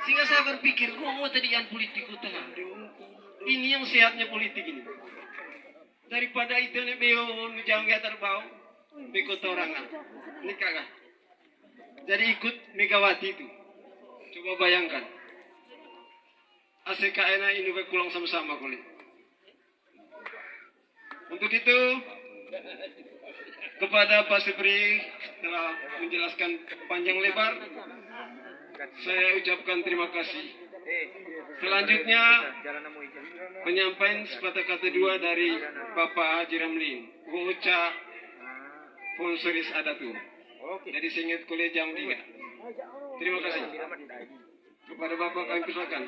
Sehingga saya berpikir, mau tadian politik utama. Ini yang sehatnya politik ini. Daripada itu nih beo nujangga terbau, ikut orangan. Ini kagak. Jadi ikut Megawati itu. Coba bayangkan. ACKN ini pulang sama-sama kulit. Untuk itu, kepada Pak Supri telah menjelaskan panjang lebar, saya ucapkan terima kasih. Selanjutnya, penyampaian sepatah kata dua dari Bapak Haji Ramlin, Uca Fonsoris Adatu. Jadi singkat kuliah jam 3. Terima kasih. Kepada Bapak kami persilakan.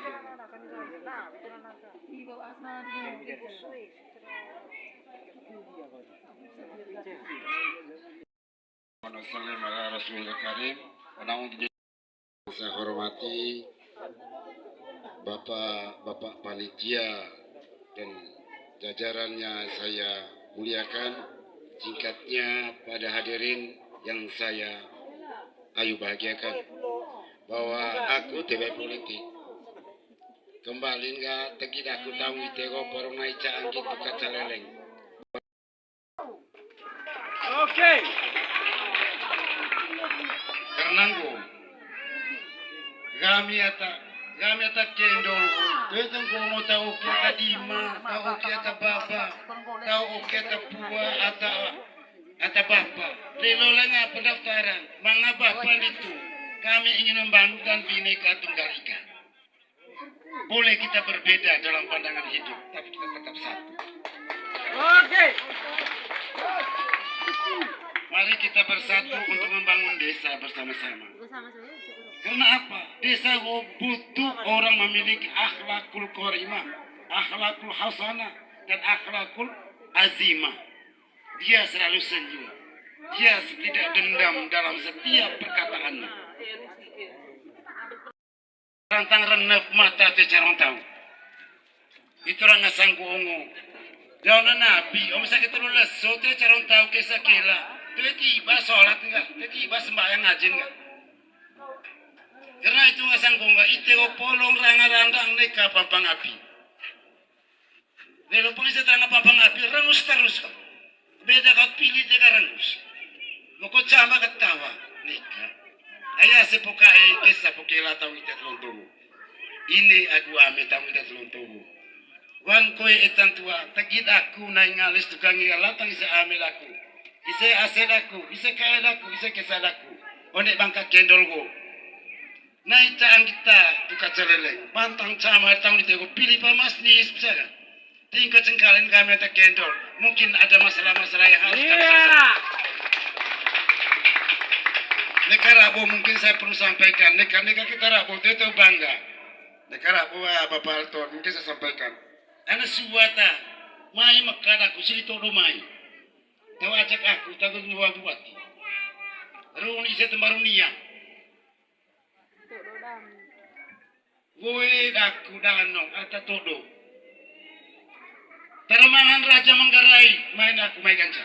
Saya hormati Bapak panitia dan jajarannya saya muliakan. Singkatnya pada hadirin yang saya bahagiakan bahwa aku TV politik kembali nggak tegid aku tahu itego porong naik angin tukat caleleng. Oke. Karena kami ata kendol itu mau tahu kita dima tahu kita baba tahu kita pua atau bapa lelolanya pendaftaran mga bapa itu kami ingin membangunkan Bhinneka Tunggal Ika. Boleh kita berbeda dalam pandangan hidup tapi kita tetap satu. Oke. Mari kita bersatu untuk membangun desa bersama-sama. Karena apa? Desa butuh orang memiliki akhlakul karimah, akhlakul hasanah, dan akhlakul azimah. Dia selalu senyum. Dia tidak dendam dalam setiap perkataannya. Rantang renep mata tecarong tahu. Itu orang ngasang kuongo. Jangan nabi, om sakit terus leso tecarong tahu kisah kela. Tiba sholat enggak? Tiba sembahyang ngajin enggak? Karena itu ngasang kuongo. Itu polong ranga-randang neka pampang api. Lalu pengisi terang pampang api rengus terus kok. Beda kau pilih dia rengus. Mau kau cama ketawa neka. Ayah sepukai kisah pukela tahu itu teluntumu. Ini aku ame tahu itu teluntumu. Wan koe etan tua, tegid aku naik ngalis tukang ngalatang isa amel aku. Isa asel aku, isa kaya aku, isa kesal aku. Onek bangka kendol go. Naik caan kita tuka celeleng. Pantang cama tahu itu pilih pamas nih ispaga. Tingkat cengkalen kami ada kendol. Mungkin ada masalah-masalah yang harus kami selesaikan. Negara Rabo mungkin saya perlu sampaikan. Negara kita Rabo itu bangga. Negara Rabo Bapak Alton mungkin saya sampaikan. Anak suwata, mai makan aku silito do mai. Tahu ajak aku tahu dua buati. Ruang isi tembarunia. Gue aku danong atau todo. Teramangan Raja Manggarai main aku main kanca.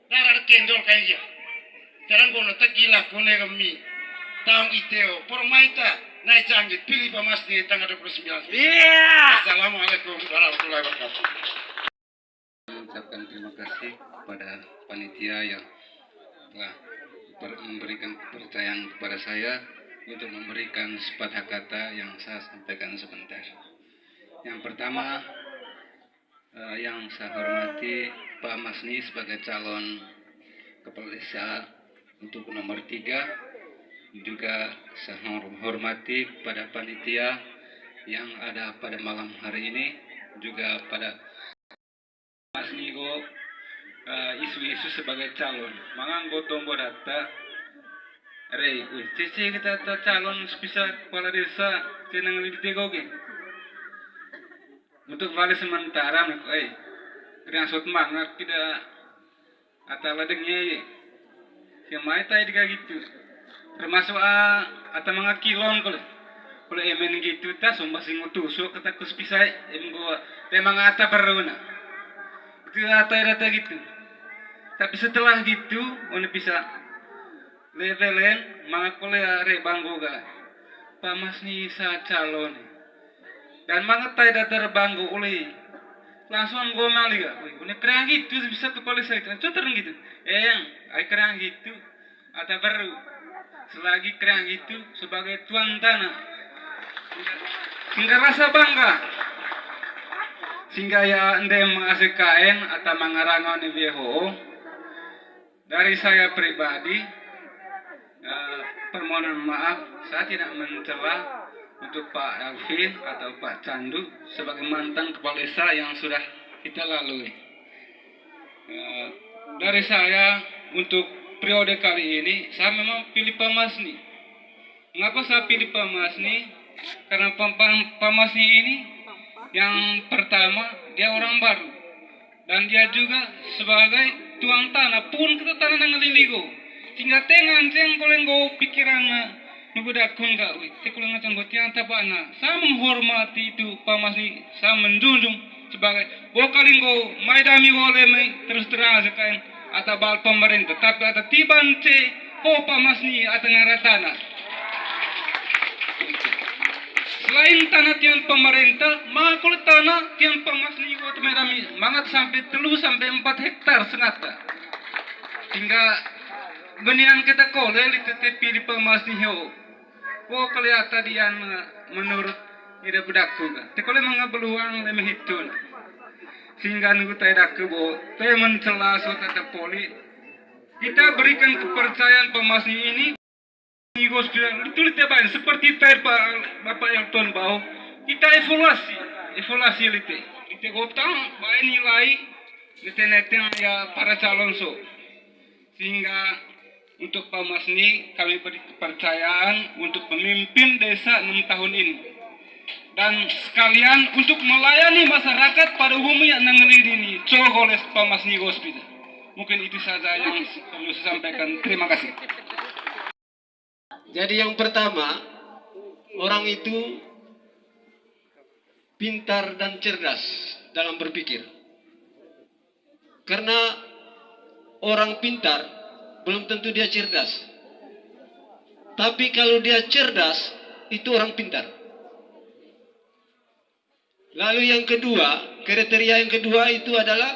Darar kendol kaya. Sekarang kono tegila kone kami tahun iteo pormaita naik canggih pilih pamas di tanggal 29. Assalamualaikum warahmatullahi wabarakatuh. Mengucapkan terima kasih kepada panitia yang telah memberikan kepercayaan kepada saya untuk memberikan sepatah kata yang saya sampaikan sebentar. Yang pertama, yang saya hormati Pak Masni sebagai calon kepala desa untuk nomor 3, juga saya hormati pada panitia yang ada pada malam hari ini, juga pada Mas Nigo isu-isu sebagai calon. Manganggo tombo data, rey, cici kita calon bisa kepala desa tenang lebih tegoge. Untuk vale sementara, kriansut mangat tidak atau ladengnya Kemai tay diga gitu, termasuk atau mga kilon kalau emen gitu ta sumba singu tusuk kata kuspisai gua memang ata beruna itu rata gitu. Tapi setelah gitu, ono bisa levelen mga kole are banggo ga pamasni sa calon dan mangetai da terbanggu oleh langsung gomal juga. Ini kerang gitu bisa kepala saya itu. Coba gitu. Yang ay kerang gitu atau baru selagi kerang itu sebagai tuan tanah hingga rasa bangga sehingga ya anda mengasihkan atau mengarangkan WHO dari saya pribadi permohonan maaf saya tidak mencela untuk Pak Elvin atau Pak Candu sebagai mantan kepala desa yang sudah kita lalui. Dari saya untuk periode kali ini saya memang pilih Pak Masni. Mengapa saya pilih Pak Masni? Karena Pak Masni ini yang pertama dia orang baru dan dia juga sebagai tuang tanah pun kita tanah dengan liligo sehingga tengan jeng kolenggo pikiran nubudak kun ga tekulang ngacang gotiang tabana saya menghormati itu Pak Masni saya menjunjung sebagai bokalinggo maidami wole mai terus terang sekain atau bal pemerintah tapi ada tiban ce ho Pak Masni atau ngaratana selain tanah tiang pemerintah makul tanah tiang Pak Masni wot maidami mangat sampai 3 sampai 4 hektar senata hingga benian kita kolel itu tepi di Pak Masni ho kok kelihatan dia menurut ida bedakku kan te kole mga beluang le mehitun sehingga nunggu tidak kebo te mencela kata poli kita berikan kepercayaan Pak Masni ini ngigos bilang itu baik seperti tadi Bapak yang tuan bau kita evaluasi lite gotang baik nilai lite ya para calon so sehingga untuk Pak Masni kami beri kepercayaan untuk memimpin desa 6 tahun ini dan sekalian untuk melayani masyarakat pada umumnya nangelin ini oleh Pak Masni Hospital. Mungkin itu saja yang perlu saya sampaikan. Terima kasih. Jadi yang pertama, orang itu pintar dan cerdas dalam berpikir. Karena orang pintar belum tentu dia cerdas. Tapi kalau dia cerdas, itu orang pintar. Lalu yang kedua, kriteria yang kedua itu adalah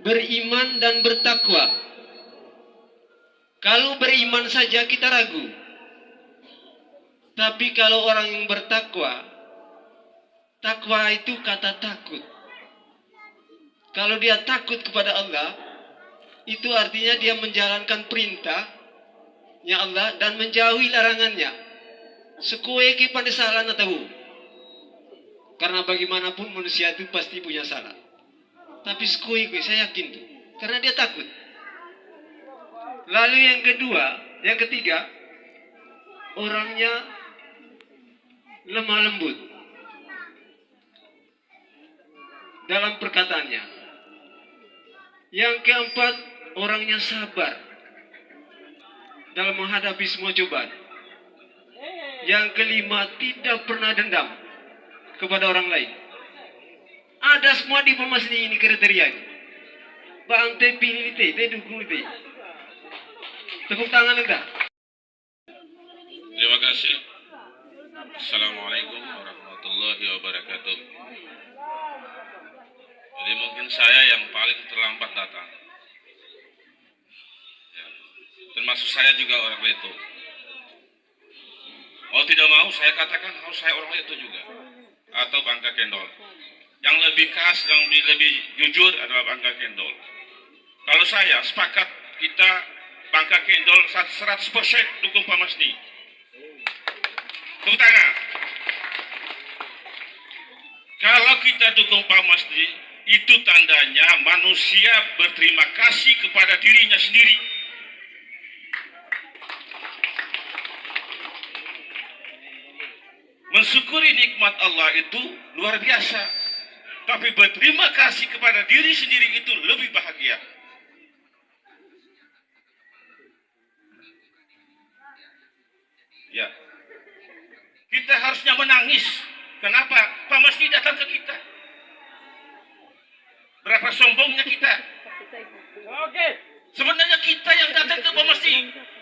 beriman dan bertakwa. Kalau beriman saja kita ragu. Tapi kalau orang yang bertakwa, takwa itu kata takut. Kalau dia takut kepada Allah, itu artinya dia menjalankan perintahnya Allah dan menjauhi larangannya. Sekue ke pandai salah tahu. Karena bagaimanapun manusia itu pasti punya salah. Tapi sekue saya yakin tuh. Karena dia takut. Lalu yang ketiga, orangnya lemah lembut dalam perkataannya. Yang keempat, orangnya sabar dalam menghadapi semua cobaan. Yang kelima, tidak pernah dendam kepada orang lain. Ada semua di Pak Masni ini kriterianya. Bang te pilih te dukung te. Tepuk tangan enggak? Terima kasih. Assalamualaikum warahmatullahi wabarakatuh. Jadi mungkin saya yang paling terlambat datang. Ya. Termasuk saya juga orang Leto. Mau tidak mau saya katakan harus saya orang Leto juga. Atau Bangka Kendol. Yang lebih khas, yang lebih jujur adalah Bangka Kendol. Kalau saya sepakat kita Bangka Kendol 100% dukung Pak Masni. Tepuk tangan. Kalau kita dukung Pak Masni, itu tandanya manusia berterima kasih kepada dirinya sendiri. Mensyukuri nikmat Allah itu luar biasa. Tapi berterima kasih kepada diri sendiri itu lebih bahagia. Ya. Kita harusnya menangis. Kenapa? Pak Masni datang ke kita. Berapa sombongnya kita. Oke. Sebenarnya kita yang datang ke Pak Masni.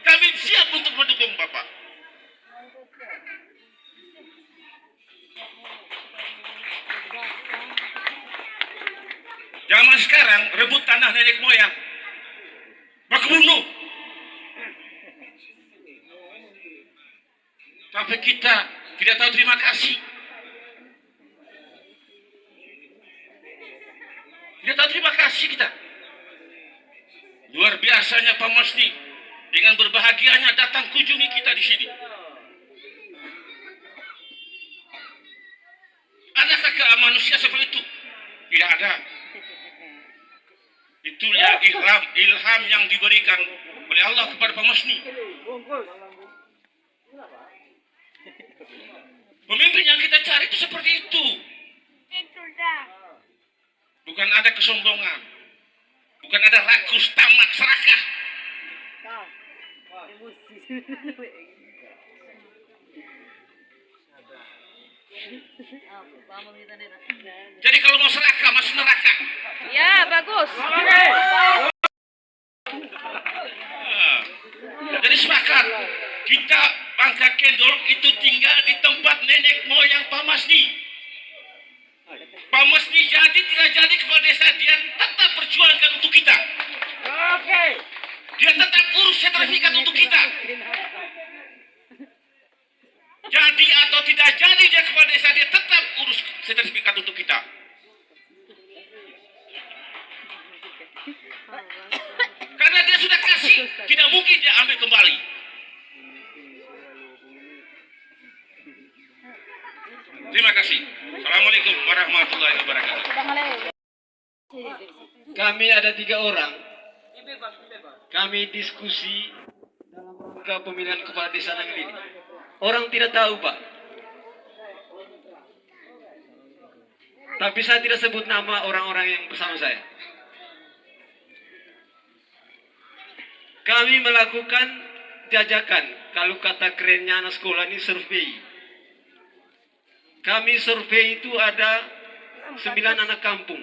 Kami siap untuk mendukung Bapak. zaman sekarang rebut tanah nenek moyang, baku bunuh. Tapi kita tidak tahu terima kasih. Tidak tahu terima kasih kita. Luar biasanya Pak Masni dengan berbahagianya datang kunjungi kita di sini. Adakah ke manusia seperti itu? Tidak ada. Itulah ilham yang diberikan oleh Allah kepada Pak Masni. Pemimpin yang kita cari itu seperti itu. Bukan ada kesombongan. Bukan ada rakus, tamak, serakah. Jadi kalau mau serakah, masuk neraka. Ya, bagus. Jadi sepakat, kita Bangka Kendol itu tinggal di tempat nenek moyang Pak Masni. Pak Masni jadi tidak jadi kepala desa, dia tetap perjuangkan untuk kita. Dia tetap urus sertifikat untuk kita. Jadi atau tidak jadi dia kepala desa, dia tetap urus sertifikat untuk kita. Karena dia sudah kasih, tidak mungkin dia ambil kembali. Terima kasih. Assalamualaikum warahmatullahi wabarakatuh. Kami ada 3 orang. Kami diskusi dalam rangka pemilihan kepala desa negeri ini. Orang tidak tahu, Pak. Tapi saya tidak sebut nama orang-orang yang bersama saya. Kami melakukan jajakan, kalau kata kerennya anak sekolah ini survei. Kami survei itu ada 9 anak kampung.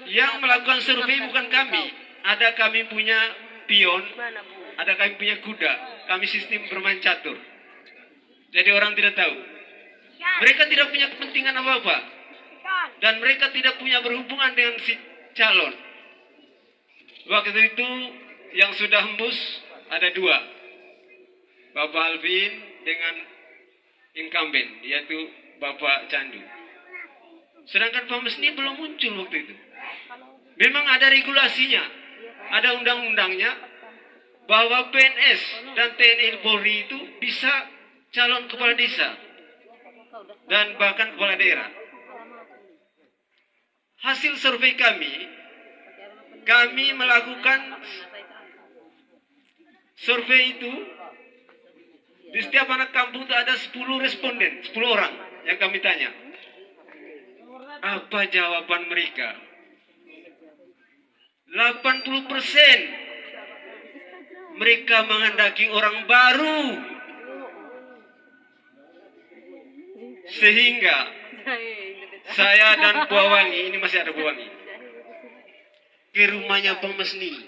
Yang melakukan survei bukan kami. Ada kami punya pion, ada kami punya kuda. Kami sistem bermain catur. Jadi orang tidak tahu. Mereka tidak punya kepentingan apa-apa. Dan mereka tidak punya berhubungan dengan si calon. Waktu itu yang sudah hembus ada 2. Bapak Alvin dengan incumbent, yaitu Bapak Candu. Sedangkan Pak Masni belum muncul waktu itu. Memang ada regulasinya, ada undang-undangnya, bahwa PNS dan TNI Polri itu bisa calon kepala desa dan bahkan kepala daerah. Hasil survei kami melakukan survei itu. Di setiap anak kampung itu ada 10 responden, 10 orang yang kami tanya. Apa jawaban mereka? 80% mereka menghendaki orang baru. Sehingga saya dan Buah Wangi, ini masih ada Buah Wangi, ke rumahnya Pak Masni.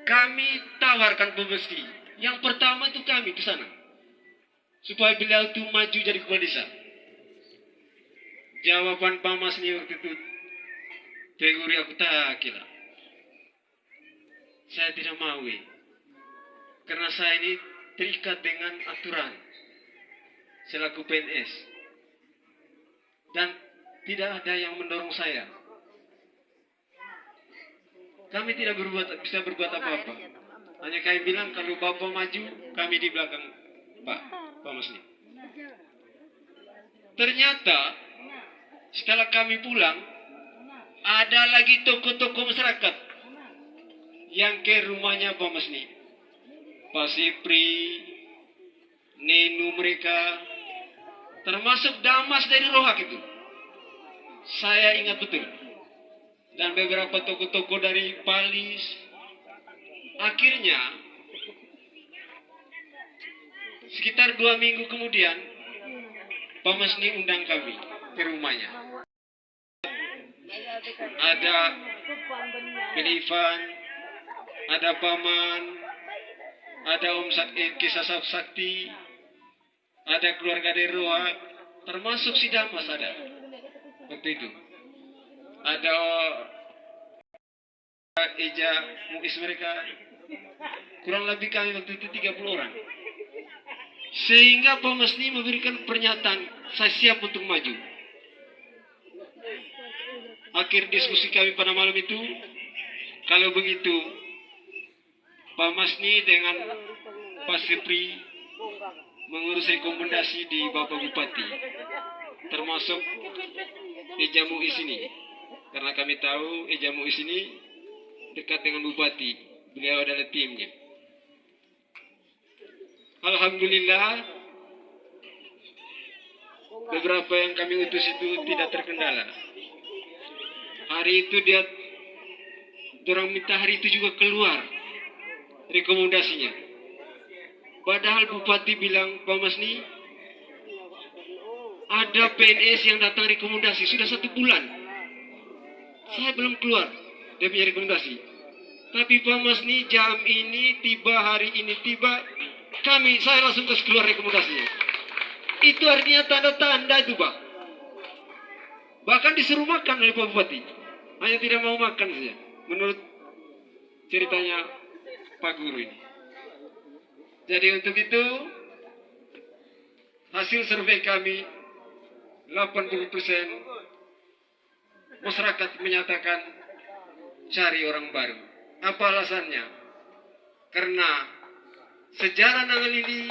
Kami tawarkan Pak Masni. Yang pertama itu kami ke sana, supaya beliau itu maju jadi kepala desa. Jawaban Pak Masni waktu itu, teguri aku tak kira. Saya tidak mau, karena saya ini terikat dengan aturan selaku PNS, dan tidak ada yang mendorong saya. Kami tidak bisa berbuat apa-apa. Hanya kami bilang kalau Bapak maju, kami di belakang Pak Masni. Ternyata setelah kami pulang, ada lagi tokoh-tokoh masyarakat yang ke rumahnya Pak Masni. Pak Sipri, Nenu mereka, termasuk Damas dari Rohak itu. Saya ingat betul. Dan beberapa tokoh-tokoh dari Palis. Akhirnya, sekitar 2 minggu kemudian, Pak Masni undang kami ke rumahnya. Ada Ivan, ada Paman, ada Om Kisah Sakti, ada keluarga dari Rohak, termasuk si Damas ada waktu itu. Ada Eja Muis mereka, kurang lebih kami waktu itu 30 orang. Sehingga Pak Masni memberikan pernyataan, saya siap untuk maju. Akhir diskusi kami pada malam itu, kalau begitu Pak Masni dengan Pak Sipri mengurus rekomendasi di Bapak Bupati, termasuk Eja Muis ini, karena kami tahu Eja Muis ini dekat dengan Bupati, beliau adalah timnya. Alhamdulillah, beberapa yang kami utus itu tidak terkendala. Hari itu orang minta hari itu juga keluar rekomendasinya. Padahal Bupati bilang, Pak Masni, ada PNS yang datang rekomendasi sudah 1 bulan. Saya belum keluar dia punya rekomendasi. Tapi Pak Masni jam ini tiba, hari ini tiba, saya langsung kasih keluar rekomendasinya. Itu artinya tanda-tanda itu, Pak. Bahkan disuruh makan oleh Pak Bupati. Hanya tidak mau makan saja. Menurut ceritanya Pak Guru ini. Jadi untuk itu, hasil survei kami, 80% masyarakat menyatakan cari orang baru. Apa alasannya? Karena sejarah Nangal ini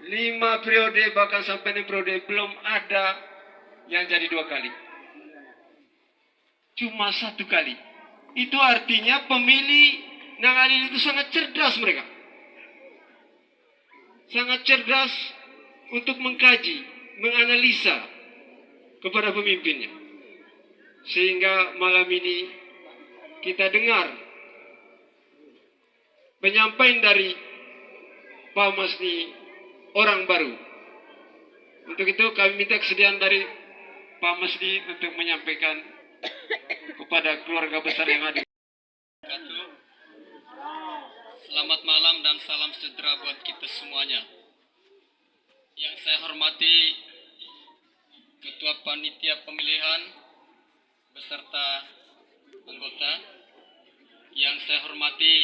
5 periode bahkan sampai 6 periode belum ada yang jadi 2 kali. Cuma 1 kali. Itu artinya pemilih Nangal ini itu sangat cerdas mereka. Sangat cerdas untuk mengkaji, menganalisa kepada pemimpinnya. Sehingga malam ini kita dengar penyampaian dari Pak Masni orang baru. Untuk itu kami minta kesediaan dari Pak Masni untuk menyampaikan kepada keluarga besar yang hadir. Selamat malam dan salam sejahtera buat kita semuanya. Yang saya hormati Ketua Panitia Pemilihan beserta anggota. Yang saya hormati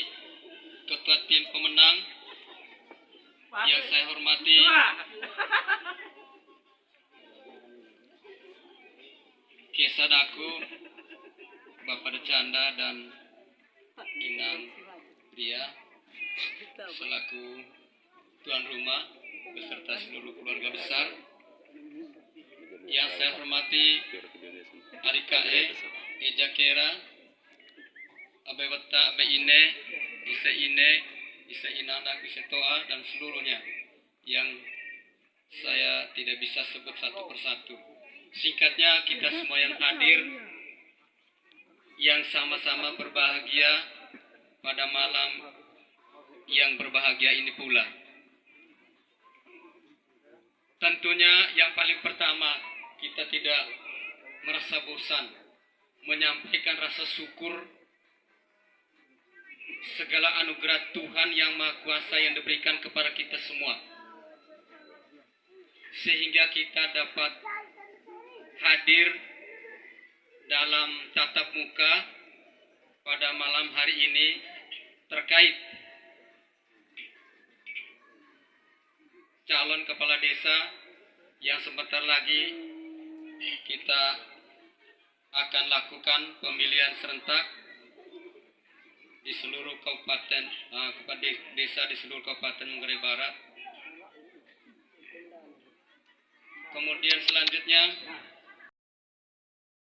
Ketua Tim Pemenang. Yang saya hormati Kesadaku, Bapak Decanda dan Inang Pria selaku tuan rumah beserta seluruh keluarga besar. Yang saya hormati Arikae, Eja Kera, Abe Wata, Abe Ine, Isa Inana, Isa Toa, dan seluruhnya yang saya tidak bisa sebut satu persatu. Singkatnya, kita semua yang hadir, yang sama-sama berbahagia pada malam yang berbahagia ini pula. Tentunya yang paling pertama, kita tidak merasa bosan menyampaikan rasa syukur segala anugerah Tuhan yang Maha Kuasa yang diberikan kepada kita semua. Sehingga kita dapat hadir dalam tatap muka pada malam hari ini terkait calon kepala desa yang sebentar lagi kita akan lakukan pemilihan serentak di seluruh kabupaten desa di seluruh Kabupaten Manggarai Barat. Kemudian selanjutnya